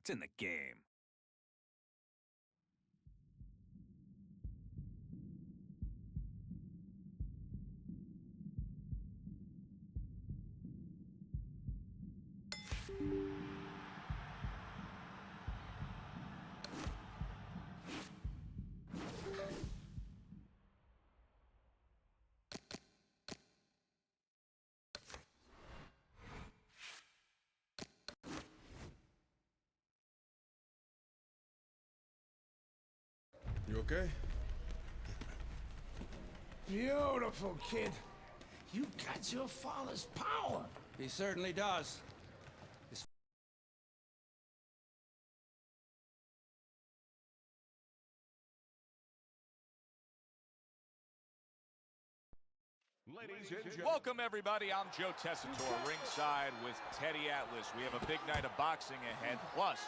It's in the game. You okay? Beautiful, kid. You got your father's power. He certainly does. Welcome, everybody. I'm Joe Tessitore, ringside with Teddy Atlas. We have a big night of boxing ahead. Plus,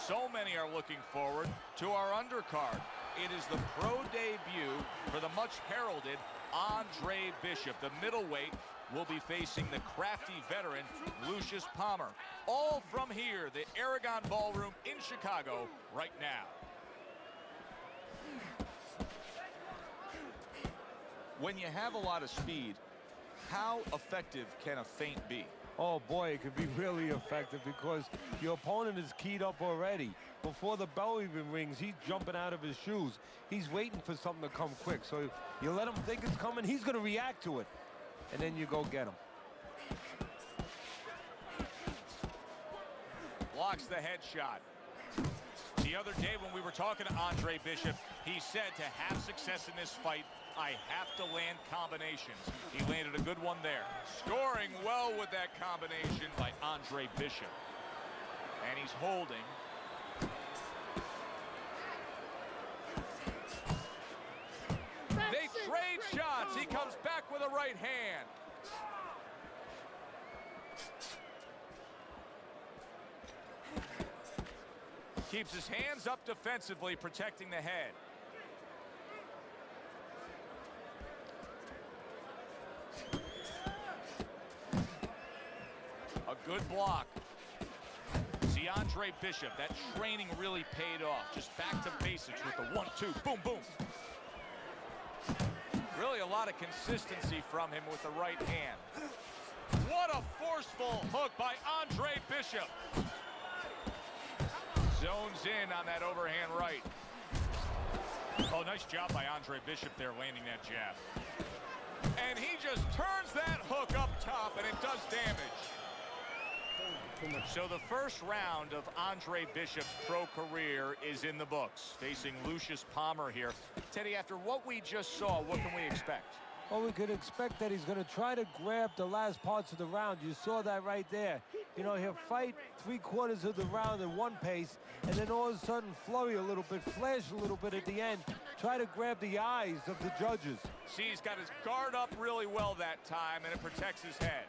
so many are looking forward to our undercard. It is the pro debut for the much-heralded Andre Bishop. The middleweight will be facing the crafty veteran, Lucius Palmer. All from here, the Aragon Ballroom in Chicago, right now. When you have a lot of speed, how effective can a feint be? Oh boy, it could be really effective because your opponent is keyed up already. Before the bell even rings, he's jumping out of his shoes. He's waiting for something to come quick. So you let him think it's coming, he's going to react to it. And then you go get him. Blocks the headshot. The other day when we were talking to Andre Bishop, he said to have success in this fight, I have to land combinations. He landed a good one there. Scoring well with that combination by Andre Bishop. And he's holding. They trade shots. He comes back with a right hand. Keeps his hands up defensively, protecting the head. A good block. See, Andre Bishop, that training really paid off. Just back to basics with the 1-2, boom, boom. Really a lot of consistency from him with the right hand. What a forceful hook by Andre Bishop. Zones in on that overhand right. Oh, nice job by Andre Bishop there landing that jab. And he just turns that hook up top, and it does damage. So the first round of Andre Bishop's pro career is in the books, facing Lucius Palmer here. Teddy, after what we just saw, what can we expect? Well, we could expect that he's going to try to grab the last parts of the round. You saw that right there. You know, he'll fight 3/4 of the round in one pace, and then all of a sudden flurry a little bit, flash a little bit at the end, try to grab the eyes of the judges. See, he's got his guard up really well that time, and it protects his head.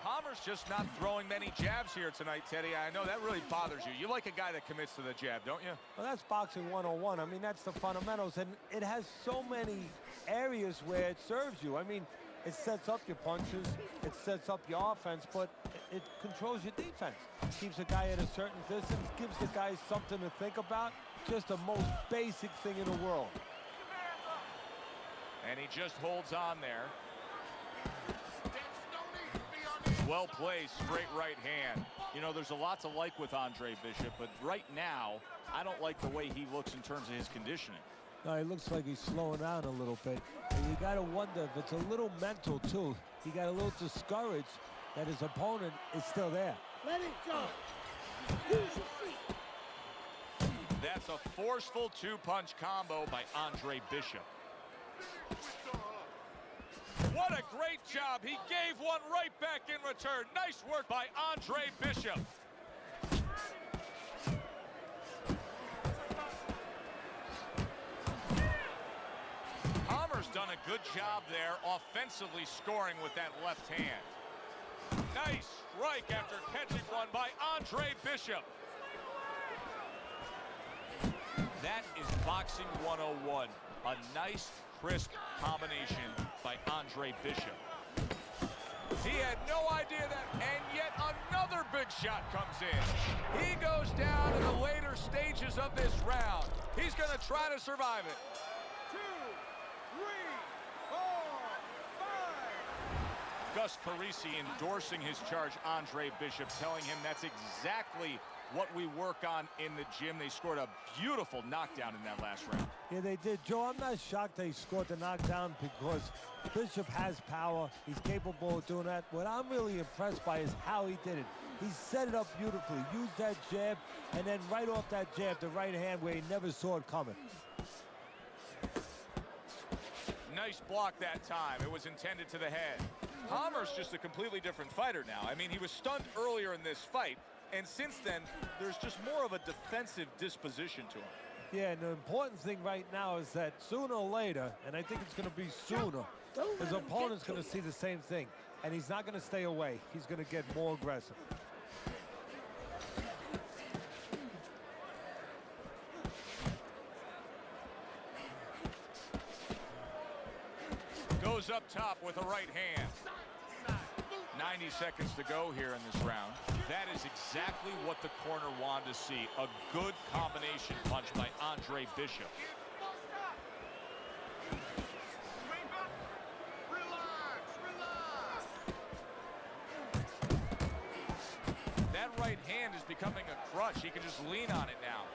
Palmer's just not throwing many jabs here tonight, Teddy. I know that really bothers you. You like a guy that commits to the jab, don't you? Well, that's boxing 101. I mean, that's the fundamentals, and it has so many areas where it serves you. I mean, it sets up your punches, it sets up your offense, but it controls your defense. Keeps a guy at a certain distance, gives the guy something to think about. Just the most basic thing in the world. And he just holds on there. Well placed, straight right hand. You know, there's a lot to like with Andre Bishop, but right now, I don't like the way he looks in terms of his conditioning. No, it looks like he's slowing down a little bit. And you got to wonder if it's a little mental, too. He got a little discouraged that his opponent is still there. Let it go. Use your feet. That's a forceful two-punch combo by Andre Bishop. What a great job. He gave one right back in return. Nice work by Andre Bishop. Palmer's done a good job there offensively scoring with that left hand. Nice strike after catching one by Andre Bishop. That is boxing 101. A nice, crisp combination by Andre Bishop. He had no idea that, and yet another big shot comes in. He stretches of this round. He's going to try to survive it. 2, 3, 4, 5. Gus Parisi endorsing his charge, Andre Bishop, telling him that's exactly what we work on in the gym. They scored a beautiful knockdown in that last round. Yeah, they did. Joe, I'm not shocked they scored the knockdown because Bishop has power. He's capable of doing that. What I'm really impressed by is how he did it. He set it up beautifully, used that jab, and then right off that jab, the right hand where he never saw it coming. Nice block that time. It was intended to the head. Palmer's just a completely different fighter now. I mean, he was stunned earlier in this fight, and since then, there's just more of a defensive disposition to him. Yeah, and the important thing right now is that sooner or later, and I think it's going to be sooner, his opponent's going to see the same thing, and he's not going to stay away. He's going to get more aggressive. Goes up top with a right hand. 90 seconds to go here in this round. That is exactly what the corner wanted to see. A good combination punch by Andre Bishop. That right hand is becoming a crutch. He can just lean on it now.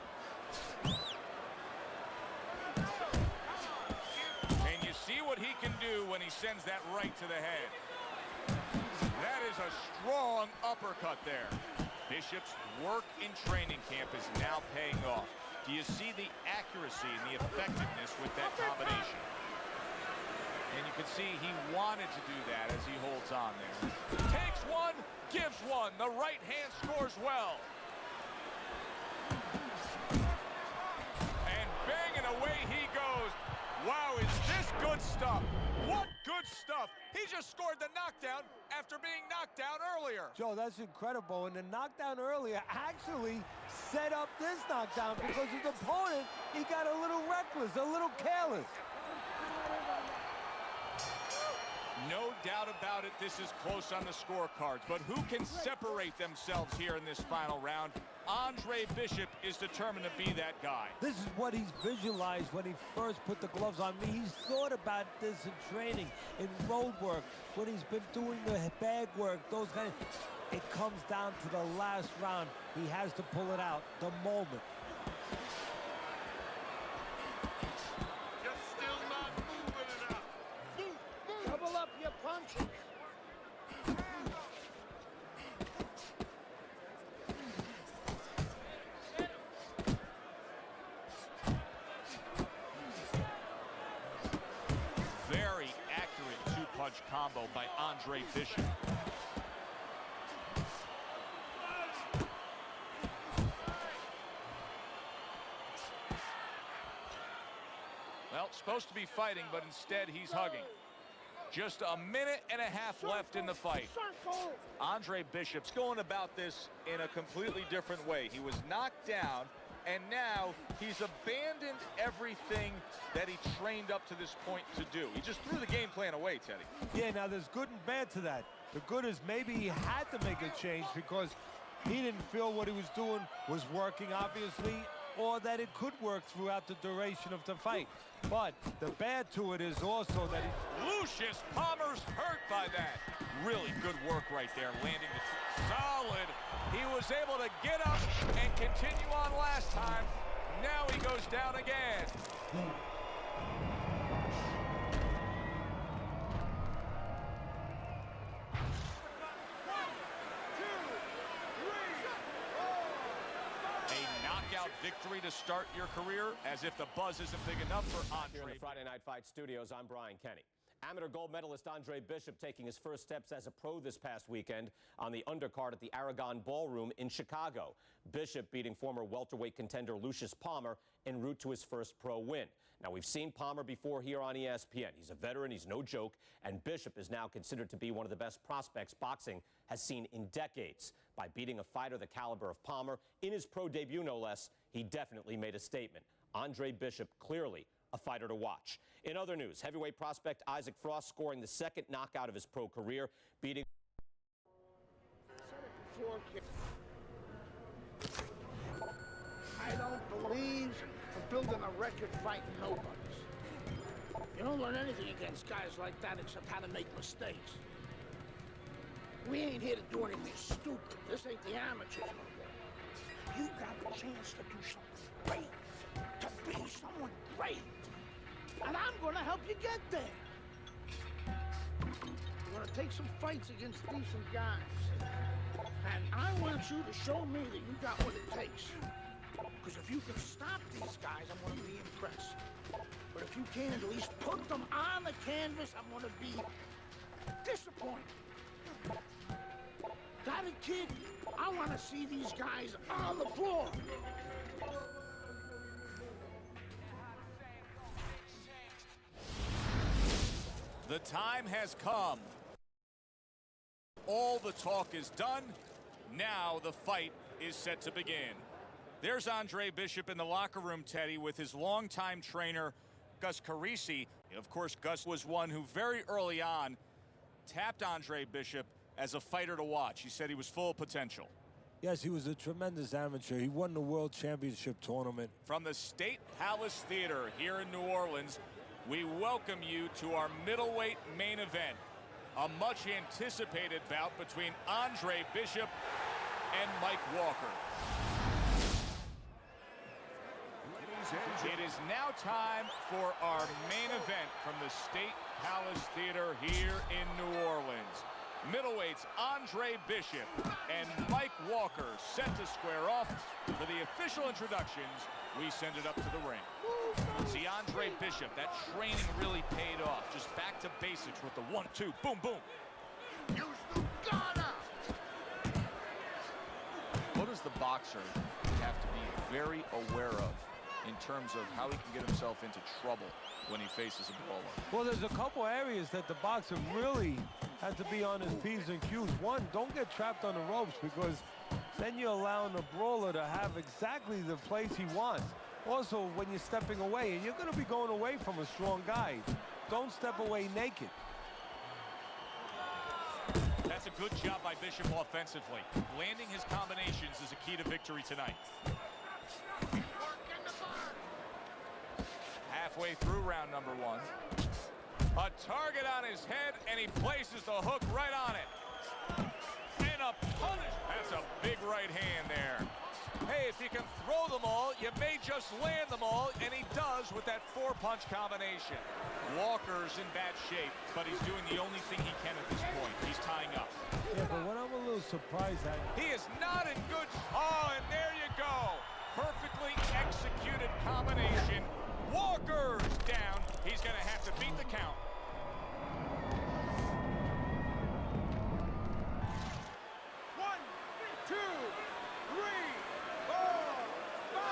And you see what he can do when he sends that right to the head. That is a strong uppercut there. Bishop's work in training camp is now paying off. Do you see the accuracy and the effectiveness with that combination? And you can see he wanted to do that as he holds on there. Takes one, gives one. The right hand scores well. And banging away he goes. Wow, is this good stuff? What good stuff. He just scored the knockdown after being knocked down earlier. Joe, that's incredible. And the knockdown earlier actually set up this knockdown because his opponent, he got a little reckless, a little careless. No doubt about it, this is close on the scorecards, but who can separate themselves here in this final round? Andre Bishop is determined to be that guy. This is what he's visualized when he first put the gloves on. He's thought about this in training, in road work, when he's been doing the bag work, those kind of... It comes down to the last round. He has to pull it out, the moment. Double up your punches. Very accurate two-punch combo by Andre Bishop. Well, supposed to be fighting, but instead he's hugging. Just a minute and a half left in the fight. Andre Bishop's going about this in a completely different way. He was knocked down, and now he's abandoned everything that he trained up to this point to do. He just threw the game plan away, Teddy. Yeah, now there's good and bad to that. The good is maybe he had to make a change because he didn't feel what he was doing was working, obviously, or that it could work throughout the duration of the fight. But the bad to it is also that Lucius Palmer's hurt by that. Really good work right there, landing the solid. He was able to get up and continue on last time. Now he goes down again. Victory to start your career, as if the buzz isn't big enough for Andre. Here in the Friday Night Fight studios, I'm Brian Kenny. Amateur gold medalist Andre Bishop taking his first steps as a pro this past weekend on the undercard at the Aragon Ballroom in Chicago. Bishop beating former welterweight contender Lucius Palmer en route to his first pro win. Now, we've seen Palmer before here on ESPN. He's a veteran, he's no joke, and Bishop is now considered to be one of the best prospects boxing has seen in decades. By beating a fighter the caliber of Palmer in his pro debut, no less, he definitely made a statement. Andre Bishop, clearly a fighter to watch. In other news, heavyweight prospect Isaac Frost scoring the second knockout of his pro career, beating... I don't building a record fighting nobodies. You don't learn anything against guys like that except how to make mistakes. We ain't here to do anything stupid. This ain't the amateurs no more. You got a chance to do something great, to be someone great. And I'm gonna help you get there. You're gonna take some fights against decent guys. And I want you to show me that you got what it takes. Because if you can stop these guys, I'm gonna be impressed. But if you can't at least put them on the canvas, I'm gonna be disappointed. Got it, kid? I want to see these guys on the floor. The time has come. All the talk is done. Now the fight is set to begin. There's Andre Bishop in the locker room, Teddy, with his longtime trainer, Gus Carisi. Of course, Gus was one who very early on tapped Andre Bishop as a fighter to watch. He said he was full of potential. Yes, he was a tremendous amateur. He won the World Championship tournament. From the State Palace Theater here in New Orleans, we welcome you to our middleweight main event. A much-anticipated bout between Andre Bishop and Mike Walker. It is now time for our main event from the State Palace Theater here in New Orleans. Middleweights Andre Bishop and Mike Walker set to square off. For the official introductions, we send it up to the ring. See, Andre Bishop, that training really paid off. Just back to basics with the 1-2, boom, boom. What does the boxer have to be very aware of in terms of how he can get himself into trouble when he faces a brawler? Well, there's a couple areas that the boxer really has to be on his P's and Q's. One, don't get trapped on the ropes, because then you're allowing the brawler to have exactly the place he wants. Also, when you're stepping away, and you're going to be going away from a strong guy, don't step away naked. That's a good job by Bishop offensively. Landing his combinations is a key to victory tonight. Halfway through round number one. A target on his head, and he places the hook right on it. And a punish. That's a big right hand there. Hey, if you can throw them all, you may just land them all, and he does with that four-punch combination. Walker's in bad shape, but he's doing the only thing he can at this point. He's tying up. Yeah, but what I'm a little surprised at... He is not in good... Oh, and there you go. Perfectly executed combination. Walker's down. He's going to have to beat the count.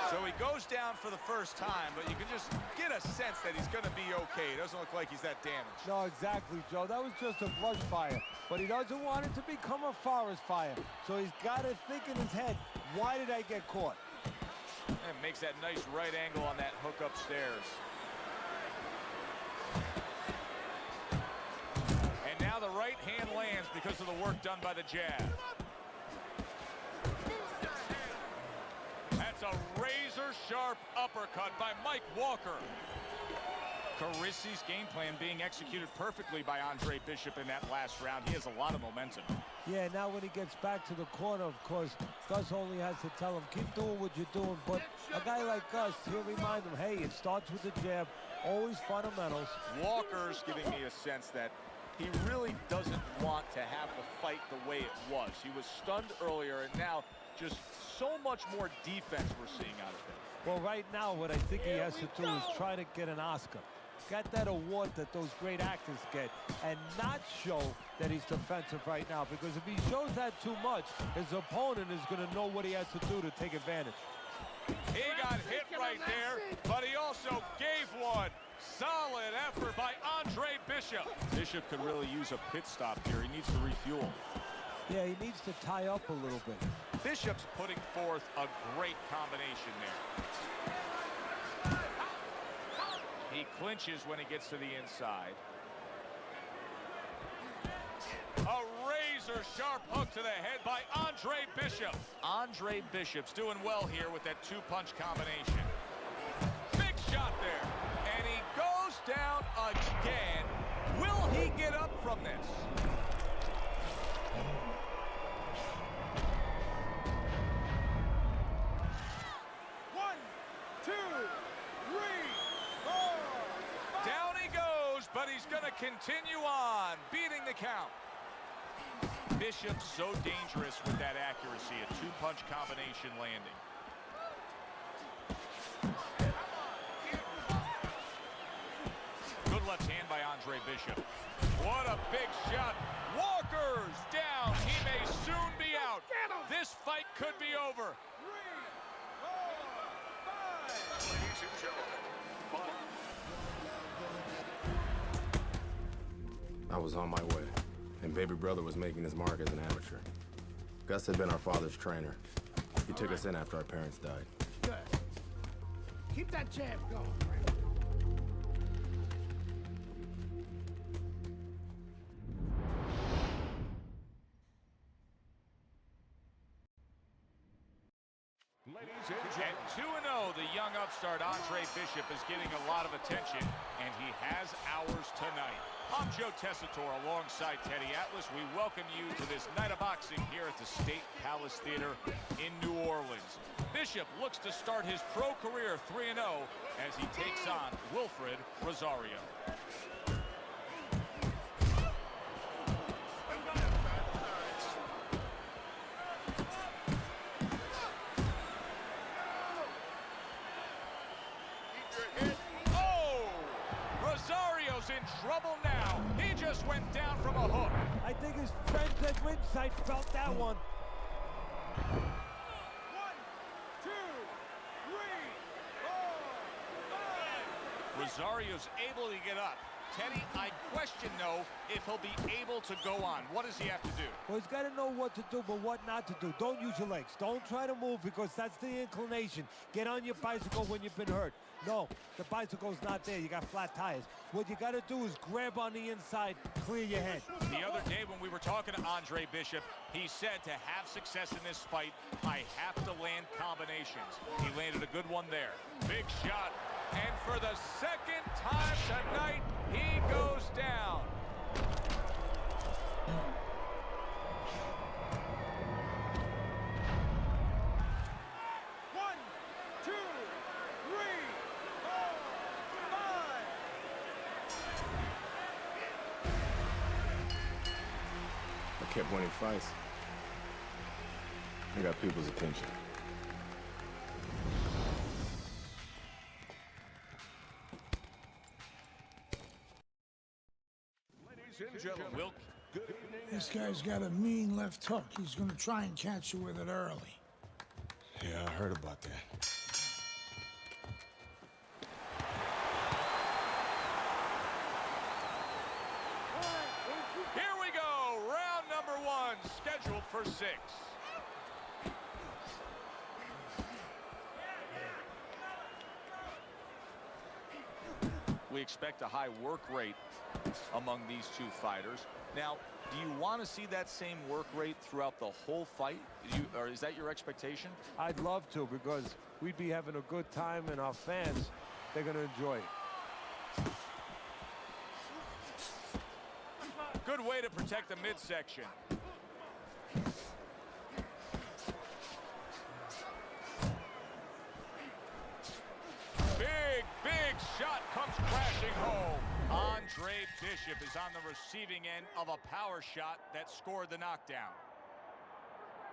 So he goes down for the first time, but you can just get a sense that he's going to be okay. It doesn't look like he's that damaged. No, exactly, Joe. That was just a brush fire. But he doesn't want it to become a forest fire. So he's got to think in his head, why did I get caught? And makes that nice right angle on that hook upstairs. And now the right hand lands because of the work done by the jab. That's a razor-sharp uppercut by Mike Walker. Carisi's game plan being executed perfectly by Andre Bishop in that last round. He has a lot of momentum. Yeah, now when he gets back to the corner, of course, Gus only has to tell him, keep doing what you're doing. But a guy like Gus, he'll remind him, hey, it starts with the jab, always fundamentals. Walker's giving me a sense that he really doesn't want to have the fight the way it was. He was stunned earlier, and now just so much more defense we're seeing out of him. Well, right now, what I think he has to do is try to get an Oscar. Get that award that those great actors get, and not show that he's defensive right now, because if he shows that too much, his opponent is going to know what he has to do to take advantage. He got hit right there, but he also gave one. Solid effort by Andre Bishop. Bishop could really use a pit stop here. He needs to refuel. Yeah, he needs to tie up a little bit. Bishop's putting forth a great combination there. He clinches when he gets to the inside. A razor-sharp hook to the head by Andre Bishop. Andre Bishop's doing well here with that two-punch combination. down again. Will he get up from this? One, two, three, four, five. Down he goes, but he's going to continue on, beating the count. Bishop's so dangerous with that accuracy, a two-punch combination landing. Good left hand by Andre Bishop. What a big shot. Walker's down. He may soon be out. This fight could be over. 3, 4, 5. Ladies and gentlemen. I was on my way, and baby brother was making his mark as an amateur. Gus had been our father's trainer. He took us in after our parents died. Good. Keep that jab going. At 2-0, the young upstart Andre Bishop is getting a lot of attention, and he has ours tonight. I'm Joe Tessitore alongside Teddy Atlas. We welcome you to this night of boxing here at the State Palace Theater in New Orleans. Bishop looks to start his pro career 3-0 as he takes on Wilfred Rosario. In trouble now. He just went down from a hook. I think his friends at ringside felt that one. 1, 2, 3, 4, 5. Rosario's able to get up. Teddy, I question, though, if he'll be able to go on. What does he have to do? Well, he's got to know what to do, but what not to do. Don't use your legs. Don't try to move because that's the inclination. Get on your bicycle when you've been hurt. No, the bicycle's not there. You got flat tires. What you got to do is grab on the inside, clear your head. The other day when we were talking to Andre Bishop, he said to have success in this fight, I have to land combinations. He landed a good one there. Big shot. And for the second time tonight, he goes down. One, two, three, 4, 5. I kept winning fights. I got people's attention. This guy's got a mean left hook. He's gonna try and catch you with it early. Yeah, I heard about that. Here we go, round number 1, scheduled for 6. We expect a high work rate among these two fighters. Now, do you want to see that same work rate throughout the whole fight? Or is that your expectation? I'd love to because we'd be having a good time and our fans, they're going to enjoy it. Good way to protect the midsection. Big shot comes crashing home. Andre Bishop is on the receiving end of a power shot that scored the knockdown.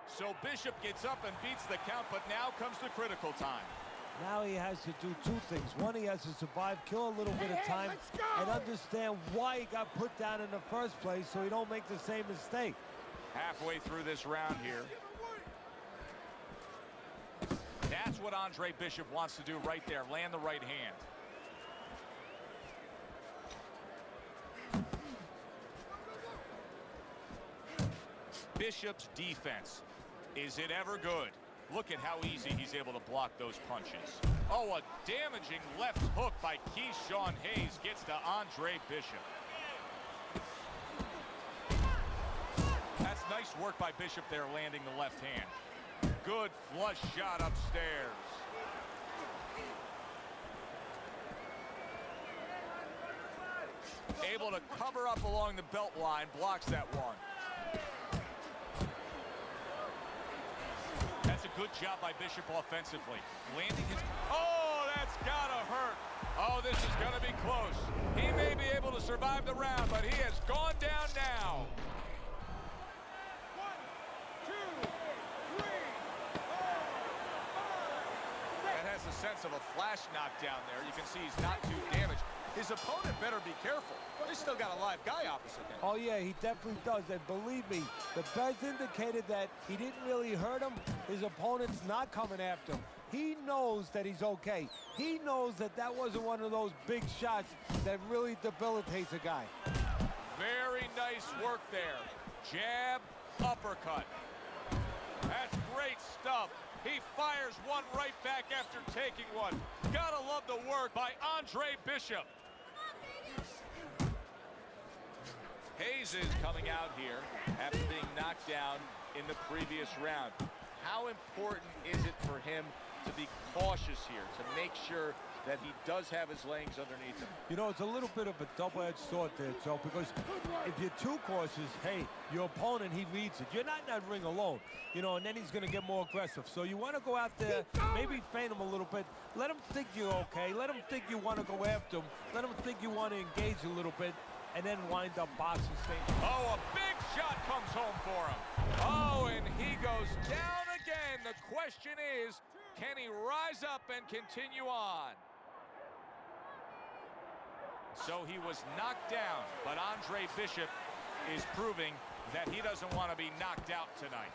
So Bishop gets up and beats the count, but now comes the critical time. Now he has to do two things. One, he has to survive, kill a little bit of time, and understand why he got put down in the first place so he don't make the same mistake. Halfway through this round here. That's what Andre Bishop wants to do right there, land the right hand. Bishop's defense. Is it ever good? Look at how easy he's able to block those punches. Oh, a damaging left hook by Keyshawn Hayes gets to Andre Bishop. That's nice work by Bishop there, landing the left hand. Good flush shot upstairs. able to cover up along the belt line, blocks that one. That's a good job by Bishop offensively. Landing his... Oh, that's gotta hurt. Oh, this is gonna be close. He may be able to survive the round, but he has gone down now. 1, 2, 3, 4, 5. That has a sense of a flash knockdown there. You can see he's not too damaged. His opponent better be careful. He's still got a live guy opposite him. Oh, yeah, he definitely does. And believe me, the bets indicated that he didn't really hurt him. His opponent's not coming after him. He knows that he's okay. He knows that that wasn't one of those big shots that really debilitates a guy. Very nice work there. Jab, uppercut. That's great stuff. He fires one right back after taking one. Gotta love the work by Andre Bishop. Hayes is coming out here after being knocked down in the previous round. How important is it for him to be cautious here, to make sure that he does have his legs underneath him? You know, it's a little bit of a double-edged sword there, Joe, because if you're too cautious, hey, your opponent, he reads it. You're not in that ring alone, you know, and then he's going to get more aggressive. So you want to go out there, maybe feint him a little bit. Let him think you're okay. Let him think you want to go after him. Let him think you want to engage a little bit, and then wind up boxing stage. Oh, a big shot comes home for him. Oh, and he goes down again. The question is, can he rise up and continue on? So he was knocked down, but Andre Bishop is proving that he doesn't want to be knocked out tonight.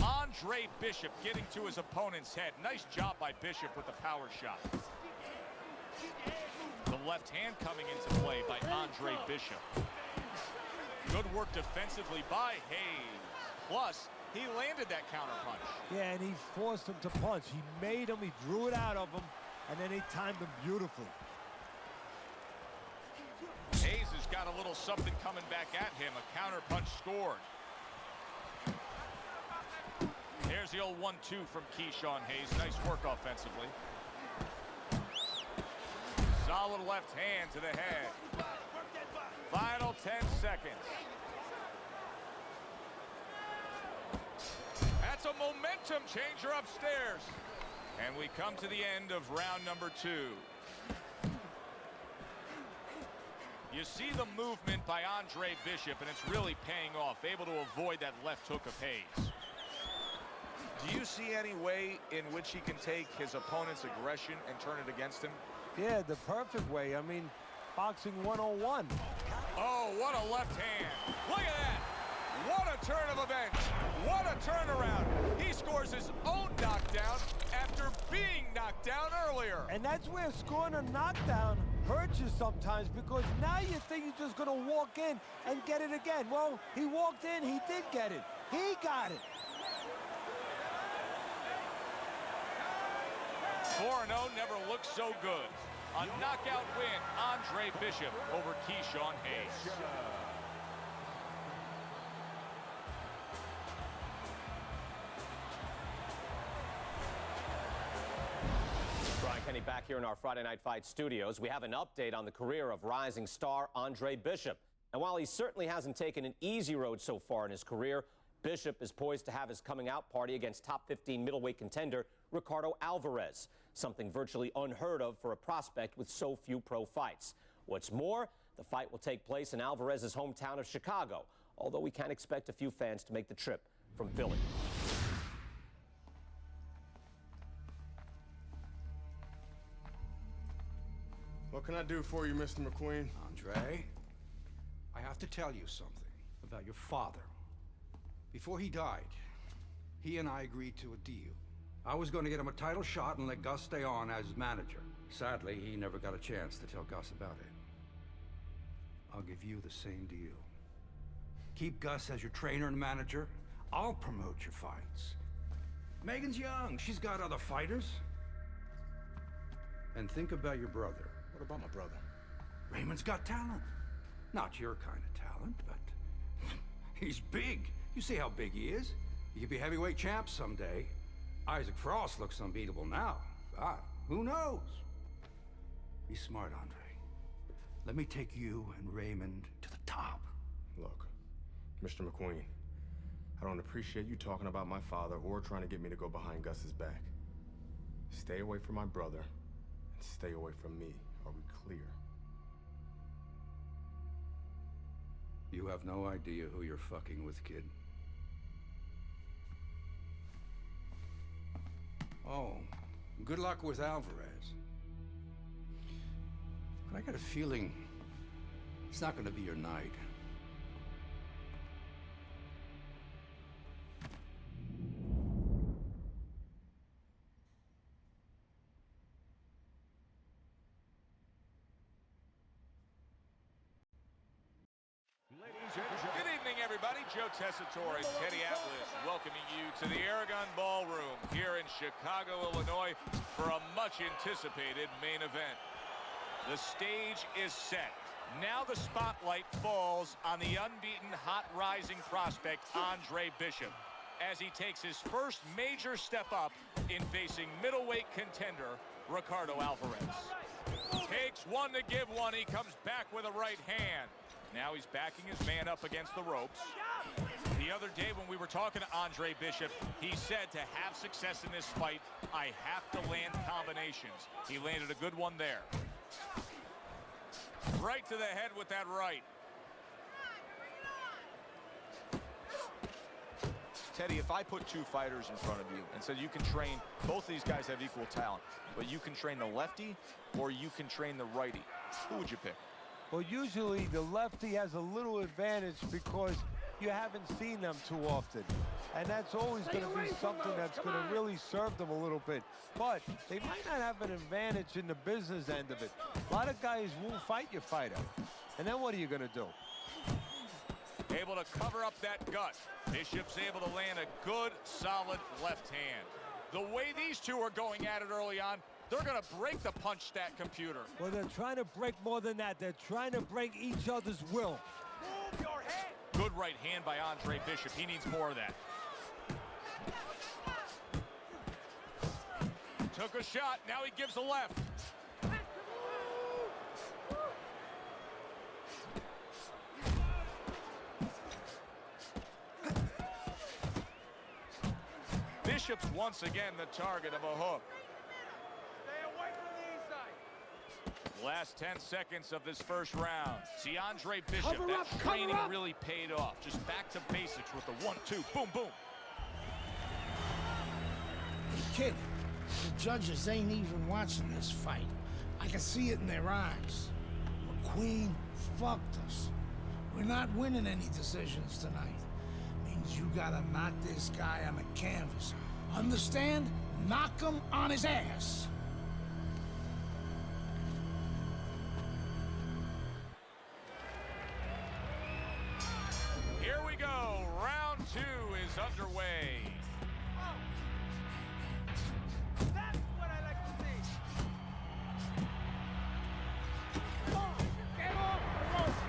Andre Bishop getting to his opponent's head. Nice job by Bishop with the power shot. The left hand coming into play by Andre Bishop. Good work defensively by Hayes. Plus, he landed that counter punch. Yeah, and he forced him to punch. He made him, he drew it out of him, and then he timed him beautifully. Hayes has got a little something coming back at him. A counter punch scored. Here's the old 1-2 from Keyshawn Hayes. Nice work offensively. Solid left hand to the head. Final 10 seconds. That's a momentum changer upstairs. And we come to the end of round number 2. You see the movement by Andre Bishop, and it's really paying off, able to avoid that left hook of Hayes. Do you see any way in which he can take his opponent's aggression and turn it against him? Yeah, the perfect way. I mean, boxing 101. Oh, what a left hand. Look at that. What a turn of events. What a turnaround. He scores his own knockdown after being knocked down earlier. And that's where scoring a knockdown hurts you sometimes, because now you think you're just going to walk in and get it again. Well, he walked in, he did get it. He got it. 4-0 never looked so good. A knockout win, Andre Bishop over Keyshawn Hayes. Brian Kenny back here in our Friday Night Fight studios. We have an update on the career of rising star Andre Bishop. And while he certainly hasn't taken an easy road so far in his career, Bishop is poised to have his coming out party against top 15 middleweight contender Ricardo Alvarez, something virtually unheard of for a prospect with so few pro fights. What's more, the fight will take place in Alvarez's hometown of Chicago, although we can expect a few fans to make the trip from Philly. What can I do for you, Mr. McQueen? Andre, I have to tell you something about your father. Before he died, he and I agreed to a deal. I was going to get him a title shot and let Gus stay on as his manager. Sadly, he never got a chance to tell Gus about it. I'll give you the same deal. Keep Gus as your trainer and manager. I'll promote your fights. Megan's young. She's got other fighters. And think about your brother. What about my brother? Raymond's got talent. Not your kind of talent, but he's big. You see how big he is. He could be heavyweight champ someday. Isaac Frost looks unbeatable now. God, who knows? Be smart, Andre. Let me take you and Raymond to the top. Look, Mr. McQueen, I don't appreciate you talking about my father or trying to get me to go behind Gus's back. Stay away from my brother and stay away from me. Are we clear? You have no idea who you're fucking with, kid. Oh, good luck with Alvarez. But I got a feeling it's not gonna be your night. Good evening, everybody. Joe Tessitore and Teddy Atlas welcoming you to the Aragon Ballroom here in Chicago, Illinois for a much-anticipated main event. The stage is set. Now the spotlight falls on the unbeaten, hot-rising prospect, Andre Bishop, as he takes his first major step up in facing middleweight contender Ricardo Alvarez. Takes one to give one. He comes back with a right hand. Now he's backing his man up against the ropes. The other day when we were talking to Andre Bishop, he said to have success in this fight, I have to land combinations. He landed a good one there. Right to the head with that right. Teddy, if I put two fighters in front of you and said you can train, both these guys have equal talent, but you can train the lefty or you can train the righty, who would you pick? Well, usually the lefty has a little advantage because you haven't seen them too often. And that's always going to be something that's going to really serve them a little bit. But they might not have an advantage in the business end of it. A lot of guys won't fight your fighter. And then what are you going to do? Able to cover up that gut. Bishop's able to land a good, solid left hand. The way these two are going at it early on, they're going to break the punch stat computer. Well, they're trying to break more than that. They're trying to break each other's will. Move your head. Good right hand by Andre Bishop. He needs more of that. Took a shot. Now he gives a left. Bishop's once again the target of a hook. Stay away from the inside. Last 10 seconds of this first round. See Andre Bishop, Cover that up, cover training up. really paid off. Just back to basics with the 1-2, boom, boom. Kid, the judges ain't even watching this fight. I can see it in their eyes. McQueen fucked us. We're not winning any decisions tonight. Means you gotta knock this guy on the canvas. Understand? Knock him on his ass. Here we go. Round 2 is underway. That's what I like to see. Get off the rope.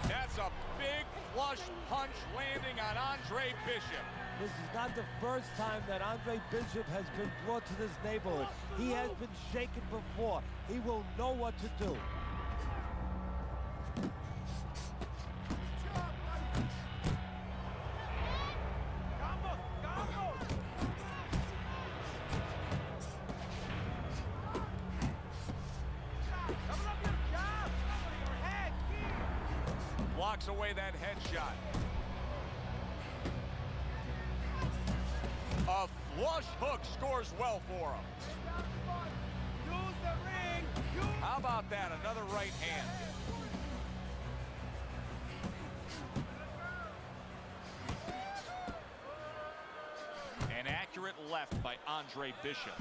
That's a big flush punch landing on Andre Bishop. This is not the first time that Andre Bishop has been brought to this neighborhood. He has been shaken before. He will know what to do. Combos, combos. Double up your jab. Double your head. Blocks away that headshot. A flush hook scores well for him. Use the ring. Use. How about that? Another right hand. An accurate left by Andre Bishop.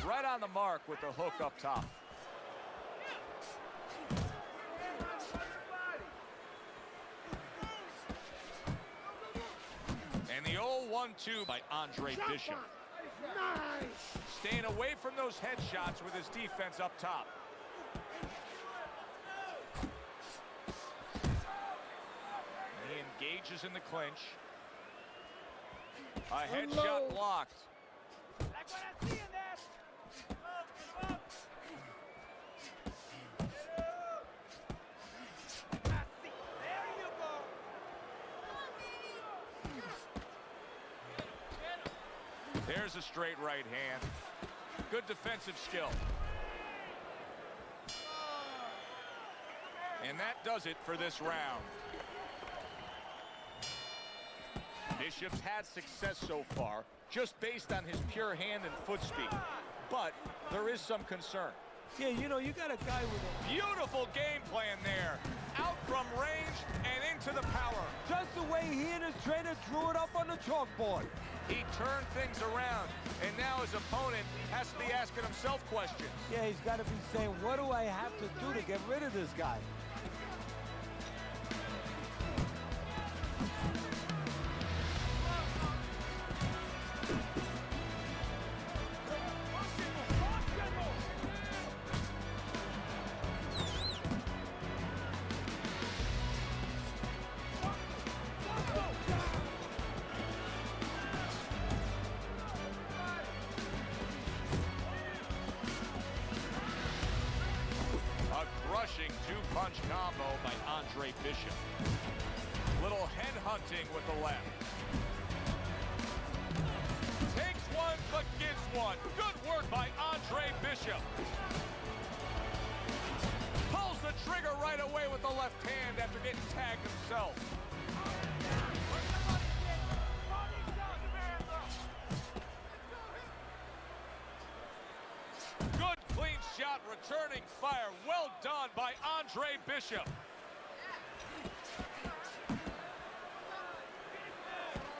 Right on the mark with the hook up top. And the old 1-2 by Andre Bishop. Nice! Staying away from those headshots with his defense up top. He engages in the clinch. A headshot blocked. what I see in there. I see. There you go. There's a straight right hand. Good defensive skill. And that does it for this round. Bishop's had success so far, just based on his pure hand and foot speed. But there is some concern. Yeah, you know, you got a guy with a... Beautiful game plan there. Out from range and into the power. Just the way he and his trainer drew it up on the chalkboard. He turned things around, and now his opponent has to be asking himself questions. Yeah, he's got to be saying, what do I have to do to get rid of this guy? Crushing two-punch combo by Andre Bishop. Little head hunting with the left. Takes one, but gives one. Good work by Andre Bishop. Pulls the trigger right away with the left hand after getting tagged himself. Good clean shot, returning fire. Well done by Andre Bishop.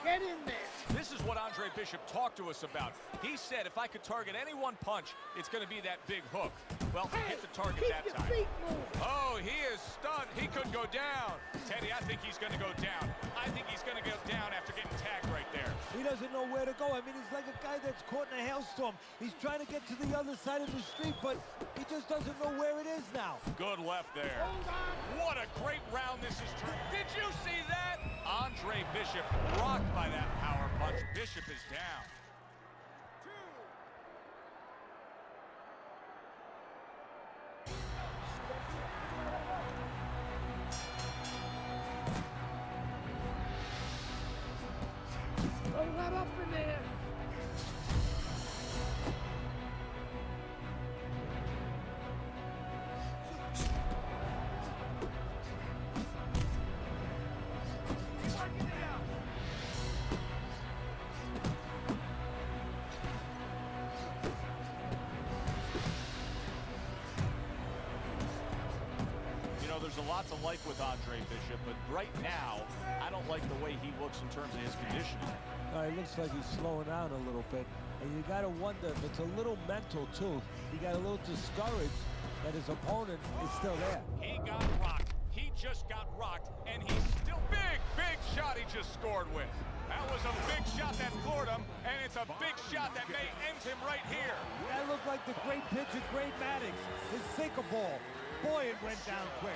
Get in there. This is what Andre Bishop talked to us about. He said if I could target any one punch, it's going to be that big hook. Well, he hit the target Keep that your time. feet moving. Oh, he is stunned. He could go down. Teddy, I think he's going to go down. I think he's going to go down after getting tagged right there. He doesn't know where to go. I mean, he's like a guy that's caught in a hailstorm. He's trying to get to the other side of the street, but he just doesn't know where it is now. Good left there. Hold on. What a great round this is. Did you see that? Andre Bishop rocked by that power punch. Bishop is down. Don't let up in there. You know, there's a lot to like with Andre Bishop, but right now, I don't like the way he looks in terms of his conditioning. It looks like he's slowing down a little bit. And you got to wonder if it's a little mental, too. He got a little discouraged that his opponent is still there. He got rocked. He just got rocked, and he's still big shot he just scored with. That was a big shot that floored him, and it's a big shot that may end him right here. That looked like the great pitcher, Great Maddox. His sinker ball. Boy, it went down quick.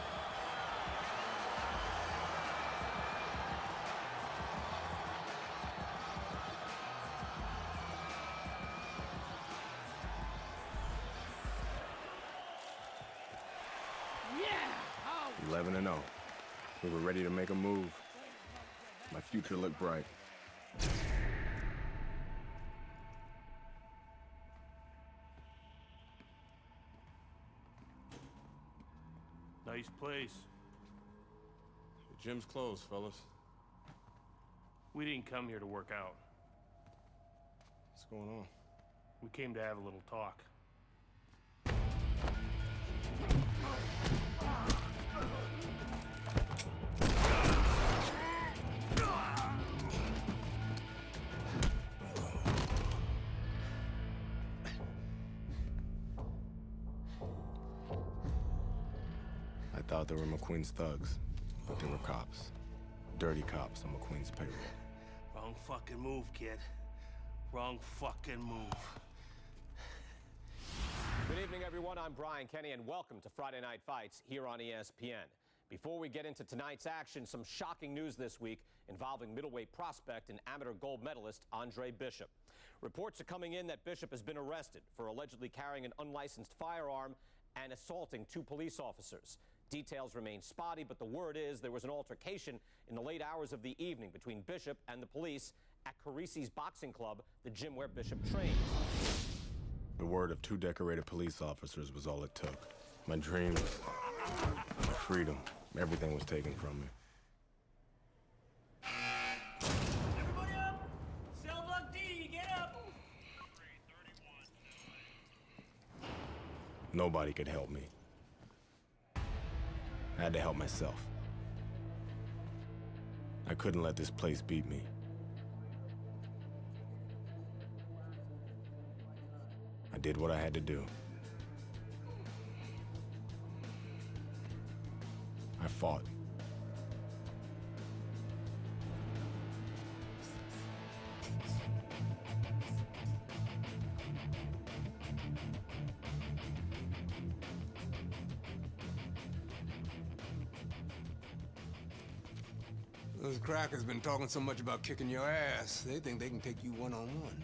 Yeah. 11-0. We were ready to make a move. My future looked bright. Nice place. The gym's closed, fellas. We didn't come here to work out. What's going on? We came to have a little talk. I thought they were McQueen's thugs, but they were cops. Dirty cops on McQueen's payroll. Wrong fucking move, kid. Wrong fucking move. Good evening, everyone. I'm Brian Kenny, and welcome to Friday Night Fights here on ESPN. Before we get into tonight's action, some shocking news this week involving middleweight prospect and amateur gold medalist Andre Bishop. Reports are coming in that Bishop has been arrested for allegedly carrying an unlicensed firearm and assaulting 2 police officers. Details remain spotty, but the word is there was an altercation in the late hours of the evening between Bishop and the police at Carisi's Boxing Club, the gym where Bishop trains. The word of 2 decorated police officers was all it took. My dreams, my freedom, everything was taken from me. Everybody up! Cell block D, get up! Nobody could help me. I had to help myself. I couldn't let this place beat me. I did what I had to do. I fought. Those crackers been talking so much about kicking your ass, they think they can take you one-on-one.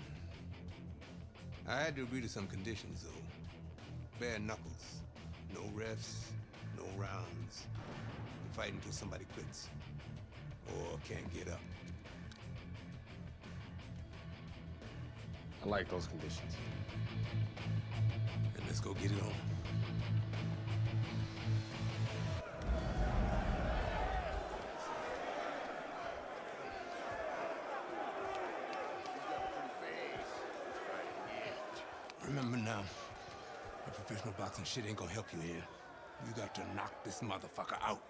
I had to agree to some conditions, though. Bare knuckles. No refs, no rounds. You fight until somebody quits. Or can't get up. I like those conditions. And let's go get it on. Remember now, that professional boxing shit ain't gonna help you here. You got to knock this motherfucker out.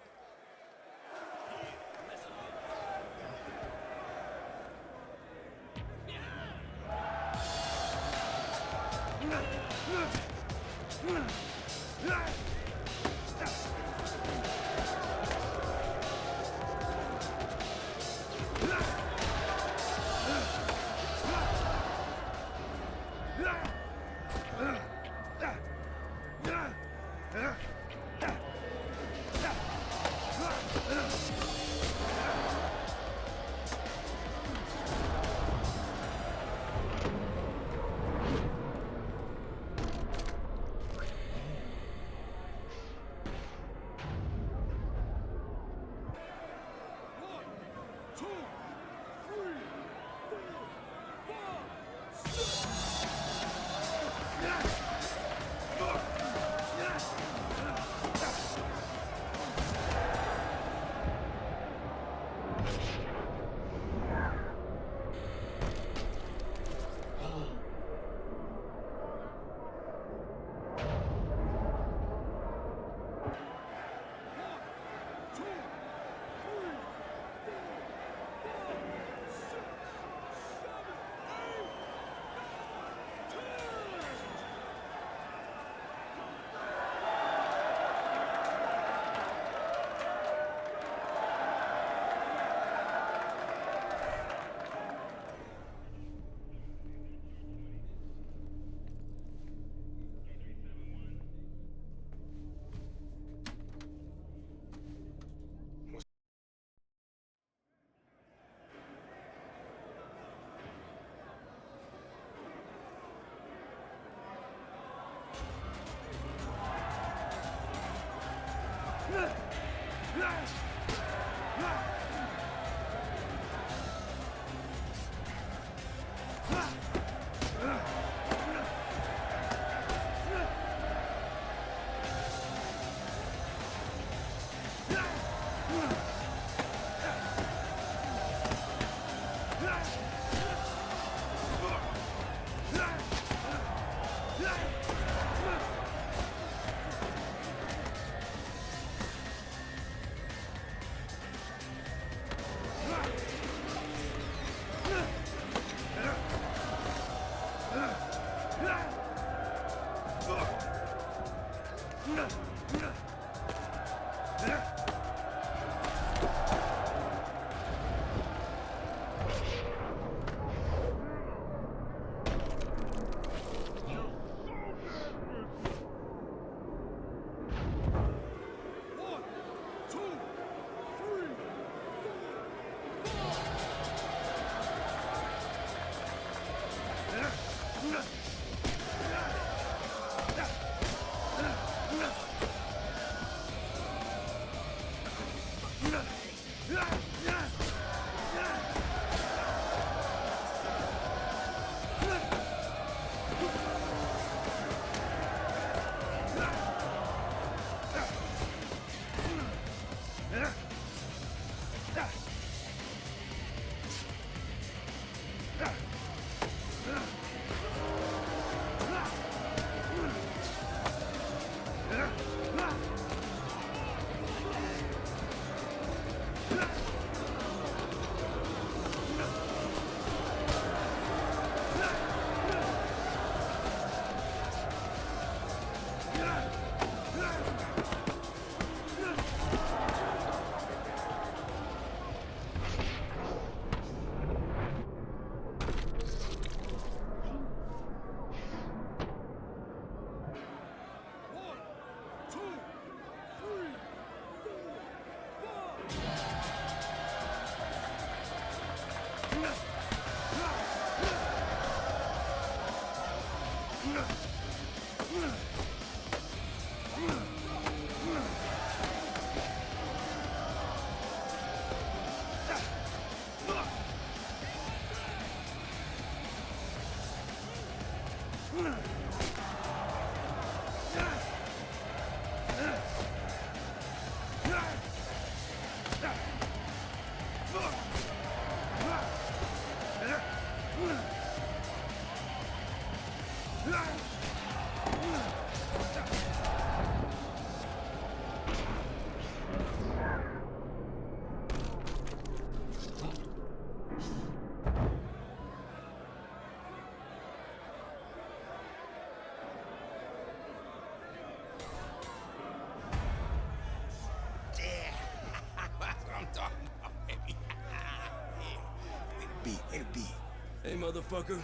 Hey, motherfucker.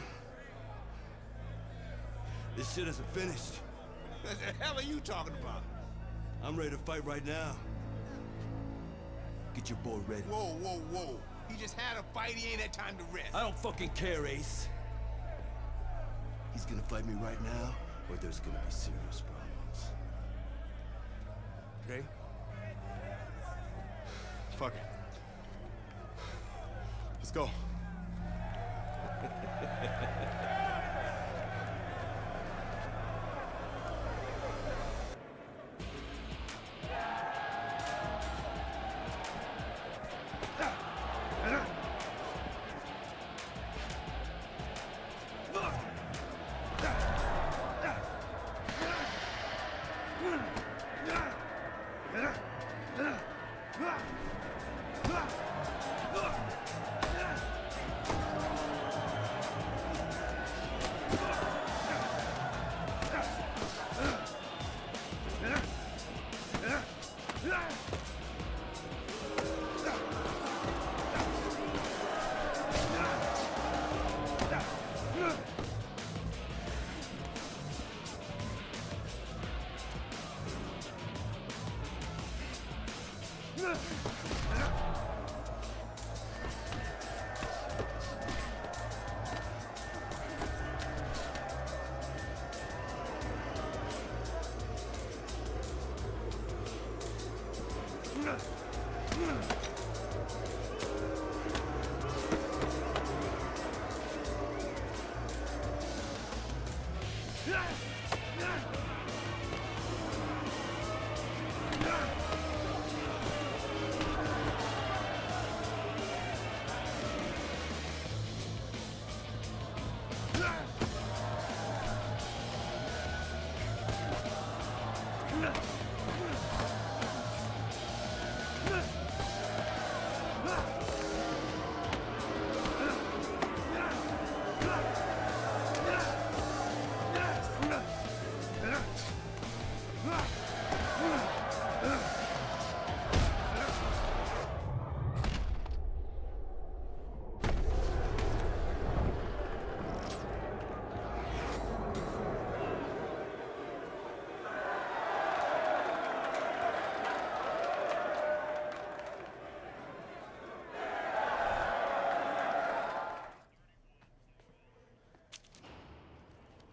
This shit isn't finished. What the hell are you talking about? I'm ready to fight right now. Get your boy ready. Whoa, whoa, whoa. He just had a fight, he ain't had time to rest. I don't fucking care, Ace. He's gonna fight me right now, or there's gonna be serious problems. Okay? Fuck it. Let's go.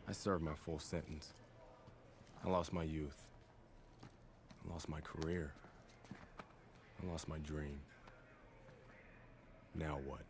I served my full sentence. I lost my youth. I lost my career. I lost my dream. Now what?